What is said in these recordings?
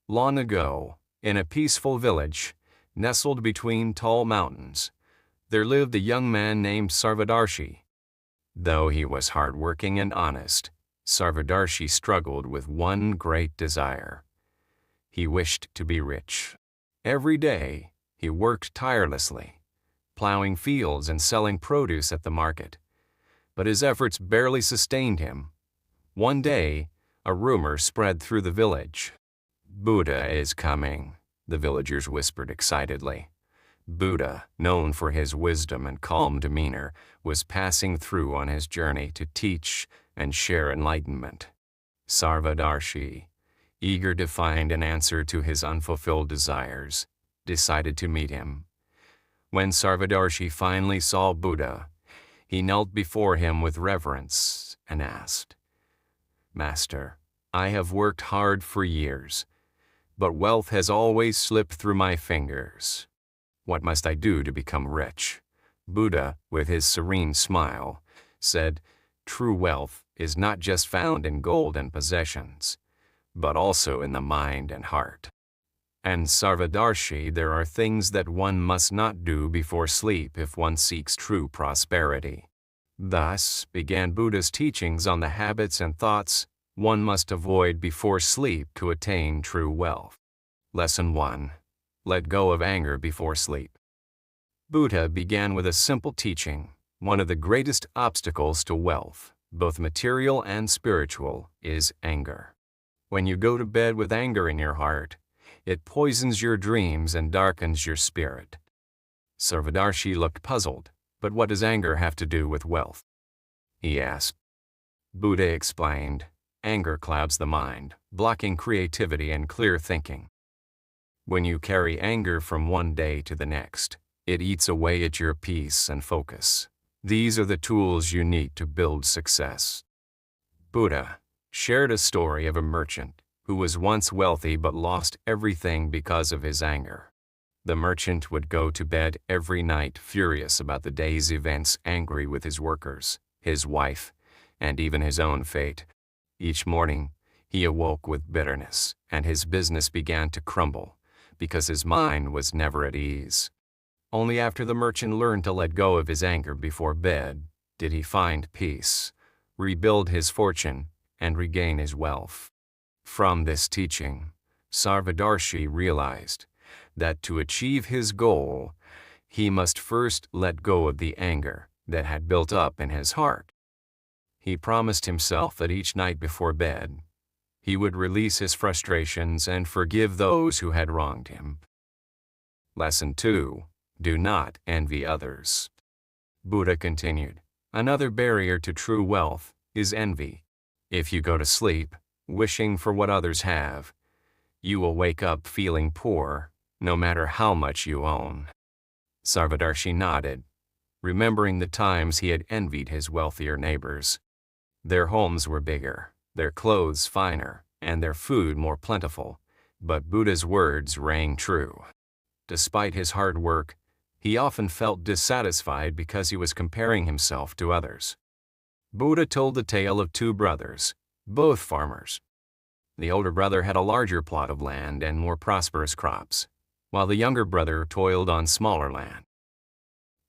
Long ago, in a peaceful village, nestled between tall mountains, there lived a young man named Sarvadarshi. Though he was hardworking and honest, Sarvadarshi struggled with one great desire. He wished to be rich. Every day, he worked tirelessly, plowing fields and selling produce at the market. But his efforts barely sustained him. One day, a rumor spread through the village. "Buddha is coming," the villagers whispered excitedly. Buddha, known for his wisdom and calm demeanor, was passing through on his journey to teach and share enlightenment. Sarvadarshi, eager to find an answer to his unfulfilled desires, decided to meet him. When Sarvadarshi finally saw Buddha, he knelt before him with reverence and asked, "Master, I have worked hard for years, but wealth has always slipped through my fingers. What must I do to become rich?" Buddha, with his serene smile, said, "True wealth is not just found in gold and possessions, but also in the mind and heart. And Sarvadarshi, there are things that one must not do before sleep if one seeks true prosperity." Thus began Buddha's teachings on the habits and thoughts one must avoid before sleep to attain true wealth. Lesson 1. Let go of anger before sleep. Buddha began with a simple teaching. One of the greatest obstacles to wealth, both material and spiritual, is anger. When you go to bed with anger in your heart, it poisons your dreams and darkens your spirit. Sarvadarshi looked puzzled. "But what does anger have to do with wealth?" he asked. Buddha explained, "Anger clouds the mind, blocking creativity and clear thinking. When you carry anger from one day to the next, it eats away at your peace and focus. These are the tools you need to build success." Buddha shared a story of a merchant who was once wealthy but lost everything because of his anger. The merchant would go to bed every night furious about the day's events, angry with his workers, his wife, and even his own fate. Each morning, he awoke with bitterness, and his business began to crumble because his mind was never at ease. Only after the merchant learned to let go of his anger before bed did he find peace, rebuild his fortune, and regain his wealth. From this teaching, Sarvadarshi realized that to achieve his goal, he must first let go of the anger that had built up in his heart. He promised himself that each night before bed, he would release his frustrations and forgive those who had wronged him. Lesson 2. Do not envy others. Buddha continued, "Another barrier to true wealth is envy. If you go to sleep wishing for what others have, you will wake up feeling poor, no matter how much you own." Sarvadarshi nodded, remembering the times he had envied his wealthier neighbors. Their homes were bigger, their clothes finer, and their food more plentiful, but Buddha's words rang true. Despite his hard work, he often felt dissatisfied because he was comparing himself to others. Buddha told the tale of two brothers, both farmers. The older brother had a larger plot of land and more prosperous crops, while the younger brother toiled on smaller land.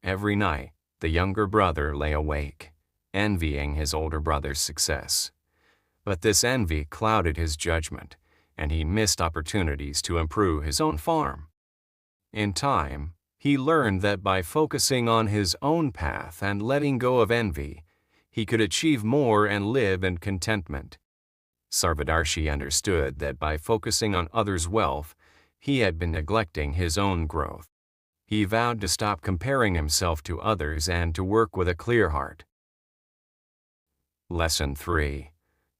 Every night, the younger brother lay awake, envying his older brother's success. But this envy clouded his judgment, and he missed opportunities to improve his own farm. In time, he learned that by focusing on his own path and letting go of envy, he could achieve more and live in contentment. Sarvadarshi understood that by focusing on others' wealth, he had been neglecting his own growth. He vowed to stop comparing himself to others and to work with a clear heart. Lesson 3.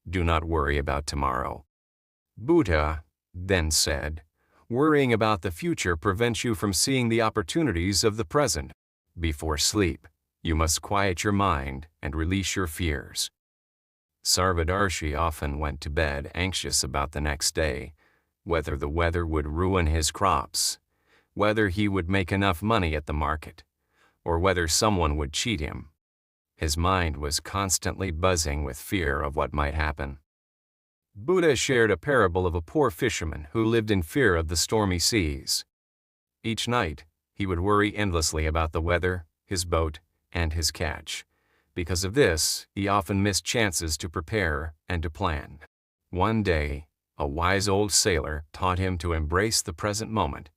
Do not worry about tomorrow. Buddha then said, "Worrying about the future prevents you from seeing the opportunities of the present. Before sleep, you must quiet your mind and release your fears." Sarvadarshi often went to bed anxious about the next day, whether the weather would ruin his crops, whether he would make enough money at the market, or whether someone would cheat him. His mind was constantly buzzing with fear of what might happen. Buddha shared a parable of a poor fisherman who lived in fear of the stormy seas. Each night, he would worry endlessly about the weather, his boat, and his catch. Because of this, he often missed chances to prepare and to plan. One day, a wise old sailor taught him to embrace the present moment,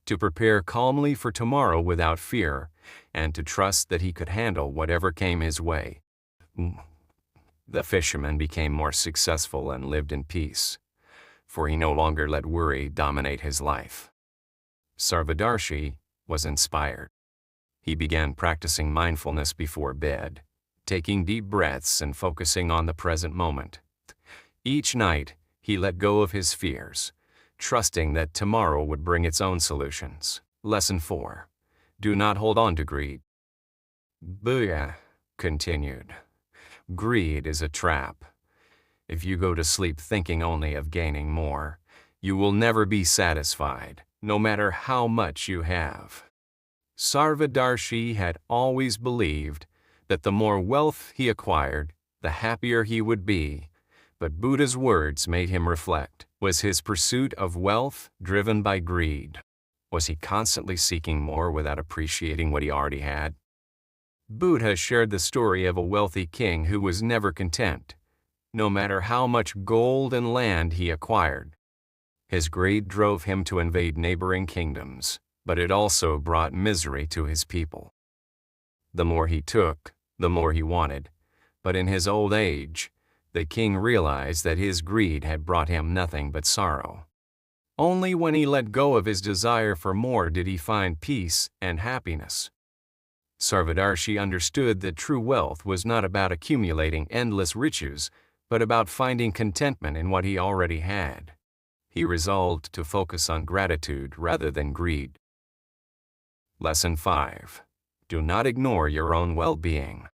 to prepare calmly for tomorrow without fear, and to trust that he could handle whatever came his way. The fisherman became more successful and lived in peace, for he no longer let worry dominate his life. Sarvadarshi was inspired. He began practicing mindfulness before bed, taking deep breaths and focusing on the present moment. Each night, he let go of his fears, trusting that tomorrow would bring its own solutions. Lesson 4. Do not hold on to greed. Buddha continued. Greed is a trap. If you go to sleep thinking only of gaining more, you will never be satisfied, no matter how much you have. Sarvadarshi had always believed that the more wealth he acquired, the happier he would be, but Buddha's words made him reflect. Was his pursuit of wealth driven by greed? Was he constantly seeking more without appreciating what he already had? Buddha shared the story of a wealthy king who was never content, no matter how much gold and land he acquired. His greed drove him to invade neighboring kingdoms, but it also brought misery to his people. The more he took, the more he wanted, but in his old age, the king realized that his greed had brought him nothing but sorrow. Only when he let go of his desire for more did he find peace and happiness. Sarvadarshi understood that true wealth was not about accumulating endless riches, but about finding contentment in what he already had. He resolved to focus on gratitude rather than greed. Lesson 5. Do not ignore your own well-being.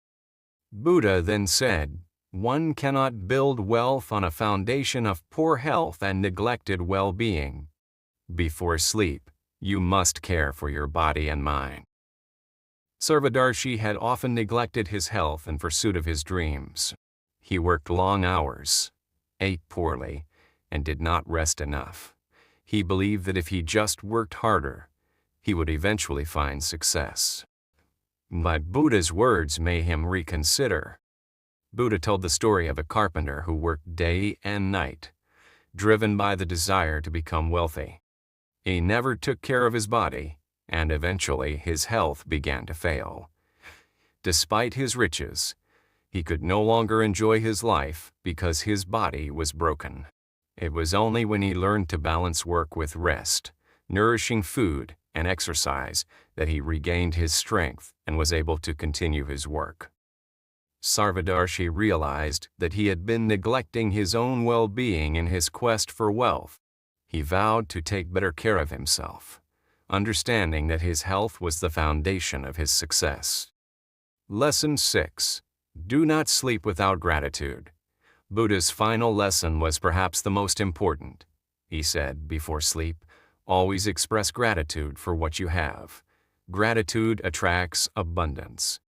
Buddha then said, one cannot build wealth on a foundation of poor health and neglected well-being. Before sleep, you must care for your body and mind. Sarvadarshi had often neglected his health in pursuit of his dreams. He worked long hours, ate poorly, and did not rest enough. He believed that if he just worked harder, he would eventually find success. But Buddha's words made him reconsider. Buddha told the story of a carpenter who worked day and night, driven by the desire to become wealthy. He never took care of his body, and eventually his health began to fail. Despite his riches, he could no longer enjoy his life because his body was broken. It was only when he learned to balance work with rest, nourishing food, and exercise that he regained his strength and was able to continue his work. Sarvadarshi realized that he had been neglecting his own well-being in his quest for wealth. He vowed to take better care of himself, understanding that his health was the foundation of his success. Lesson 6. Do not sleep without gratitude. Buddha's final lesson was perhaps the most important. He said, before sleep, always express gratitude for what you have. Gratitude attracts abundance.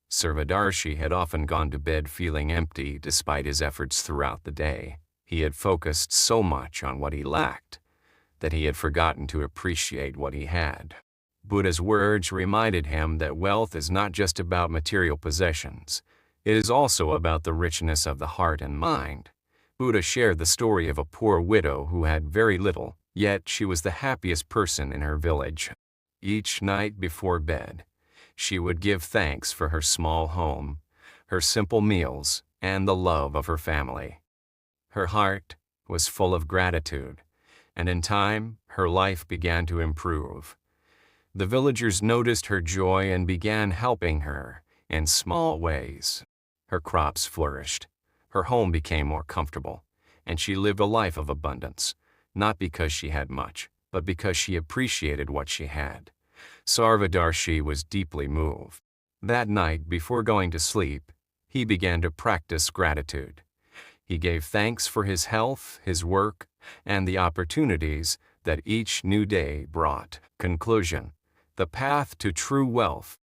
Sarvadarshi had often gone to bed feeling empty despite his efforts throughout the day. He had focused so much on what he lacked that he had forgotten to appreciate what he had. Buddha's words reminded him that wealth is not just about material possessions. It is also about the richness of the heart and mind. Buddha shared the story of a poor widow who had very little, yet she was the happiest person in her village. Each night before bed, she would give thanks for her small home, her simple meals, and the love of her family. Her heart was full of gratitude, and in time, her life began to improve. The villagers noticed her joy and began helping her in small ways. Her crops flourished, her home became more comfortable, and she lived a life of abundance, not because she had much, but because she appreciated what she had. Sarvadarshi was deeply moved. That night, before going to sleep, he began to practice gratitude. He gave thanks for his health, his work, and the opportunities that each new day brought. Conclusion: the path to true wealth.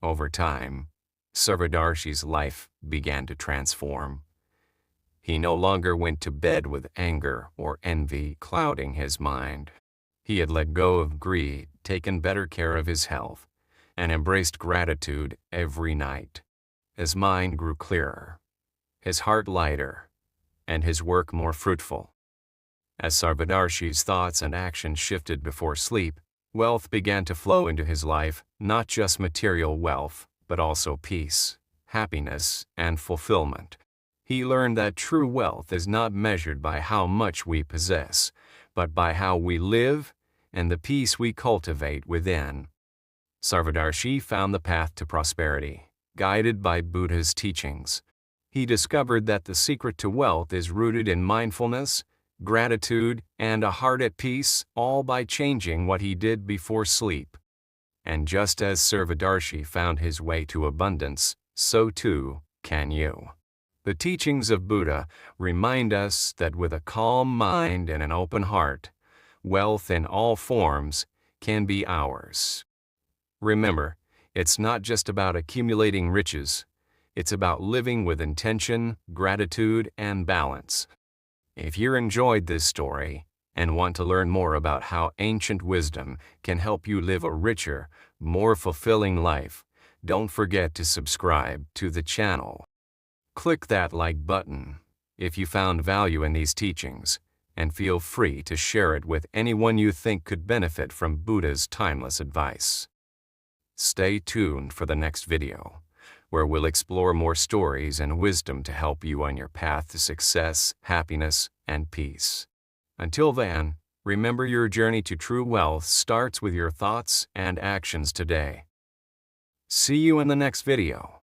Over time, Sarvadarshi's life began to transform. He no longer went to bed with anger or envy clouding his mind. He had let go of greed, taken better care of his health, and embraced gratitude every night. His mind grew clearer, his heart lighter, and his work more fruitful. As Sarvadarshi's thoughts and actions shifted before sleep, wealth began to flow into his life, not just material wealth, but also peace, happiness, and fulfillment. He learned that true wealth is not measured by how much we possess, but by how we live and the peace we cultivate within. Sarvadarshi found the path to prosperity, guided by Buddha's teachings. He discovered that the secret to wealth is rooted in mindfulness, gratitude, and a heart at peace, all by changing what he did before sleep. And just as Sarvadarshi found his way to abundance, so too can you. The teachings of Buddha remind us that with a calm mind and an open heart, wealth in all forms can be ours. Remember, it's not just about accumulating riches, it's about living with intention, gratitude, and balance. If you enjoyed this story and want to learn more about how ancient wisdom can help you live a richer, more fulfilling life, don't forget to subscribe to the channel. Click that like button if you found value in these teachings, and feel free to share it with anyone you think could benefit from Buddha's timeless advice. Stay tuned for the next video, where we'll explore more stories and wisdom to help you on your path to success, happiness, and peace. Until then, remember your journey to true wealth starts with your thoughts and actions today. See you in the next video.